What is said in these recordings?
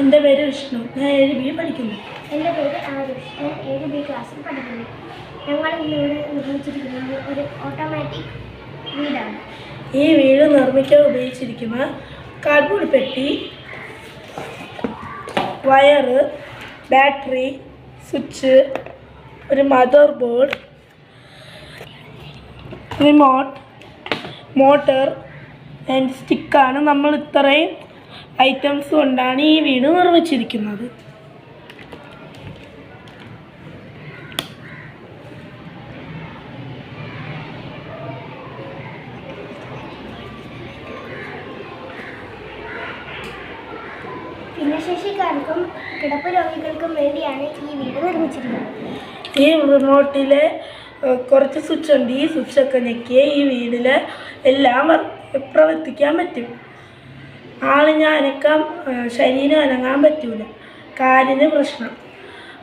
എൻ്റെ പേര് വിഷ്ണു. ഞാൻ 7B പഠിക്കുന്നു. എൻ്റെ പേര് ആരുഷ്. ഞാൻ 7B ക്ലാസ്സിൽ പഠിക്കുന്നു. ഞങ്ങൾ ഇന്നിവിടെ നിർമ്മിച്ചിരിക്കുന്നത് ഒരു ഓട്ടോമാറ്റിക് വീടാണ്. ഈ വീട് നിർമ്മിക്കാൻ ഉപയോഗിച്ചിരിക്കുന്ന കാർഡ്ബോർഡ് പെട്ടി, വയറ്, ബാറ്ററി, സ്വിച്ച്, ഒരു mother board, remote, motor and സ്റ്റിക്കാണ്. നമ്മൾ ഇത്രയും ഐറ്റംസ് കൊണ്ടാണ് ഈ വീട് നിർമ്മിച്ചിരിക്കുന്നത്. ഭിന്നശേഷിക്കാർക്കും കിടപ്പ് രോഗികൾക്കും വേണ്ടിയാണ് ഈ വീട് നിർമ്മിച്ചിരിക്കുന്നത്. ഈ റിമോട്ടിലെ കുറച്ച് സ്വിച്ച് ഉണ്ട്. ഈ സ്വിച്ചൊക്കെ ഞെക്കിയ ഈ വീട്ടിൽ എല്ലാം പ്രവർത്തിക്കാൻ പറ്റും. ആളിന് അനക്കാൻ, ശരീരം അനങ്ങാൻ പറ്റൂല, കാലിന് പ്രശ്നം,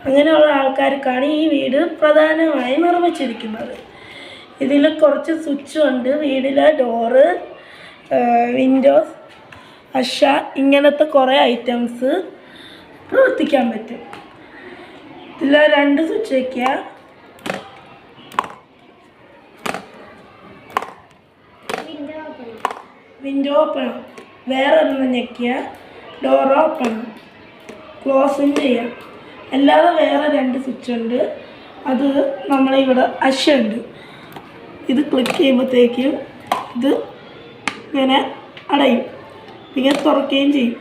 അങ്ങനെയുള്ള ആൾക്കാർക്കാണ് ഈ വീട് പ്രധാനമായും നിർമ്മിച്ചിരിക്കുന്നത്. ഇതിൽ കുറച്ച് സ്വിച്ച് ഉണ്ട്. വീടിലെ ഡോറ്, വിൻഡോസ്, അശ, ഇങ്ങനത്തെ കുറേ ഐറ്റംസ് പ്രവർത്തിക്കാൻ പറ്റും. ഇതിൽ 2 സ്വിച്ച് വയ്ക്കുക. വിൻഡോ ഓപ്പൺ, വേറെ ഒരെണ്ണം ഞെക്കിയ ഡോർ ഓപ്പൺ, ക്ലോസും ചെയ്യാം. അല്ലാതെ വേറെ 2 സ്വിച്ച് ഉണ്ട്. അത് നമ്മളിവിടെ അശയുണ്ട്. ഇത് ക്ലിക്ക് ചെയ്യുമ്പോഴത്തേക്കും ഇത് ഇങ്ങനെ അടയും, ഇങ്ങനെ തുറക്കുകയും ചെയ്യും.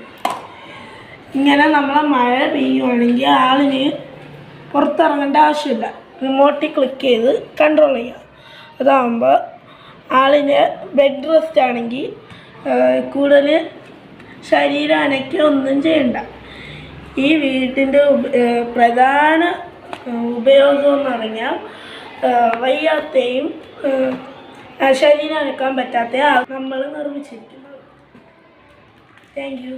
ഇങ്ങനെ നമ്മളെ മഴ പെയ്യുവാണെങ്കിൽ ആളിന് പുറത്തിറങ്ങേണ്ട ആവശ്യമില്ല. റിമോട്ടിൽ ക്ലിക്ക് ചെയ്ത് കൺട്രോൾ ചെയ്യാം. അതാകുമ്പോൾ ആളിന് ബെഡ് റെസ്റ്റ് ആണെങ്കിൽ കൂടുതൽ ശരീരം അനക്കി ഒന്നും ചെയ്യണ്ട. ഈ വീട്ടിൻ്റെ പ്രധാന ഉപയോഗം എന്ന് പറഞ്ഞാൽ വയ്യാത്തയും ശരീരം അനക്കാൻ പറ്റാത്ത നമ്മൾ നിർമ്മിച്ചിരിക്കുന്നത്. Thank you.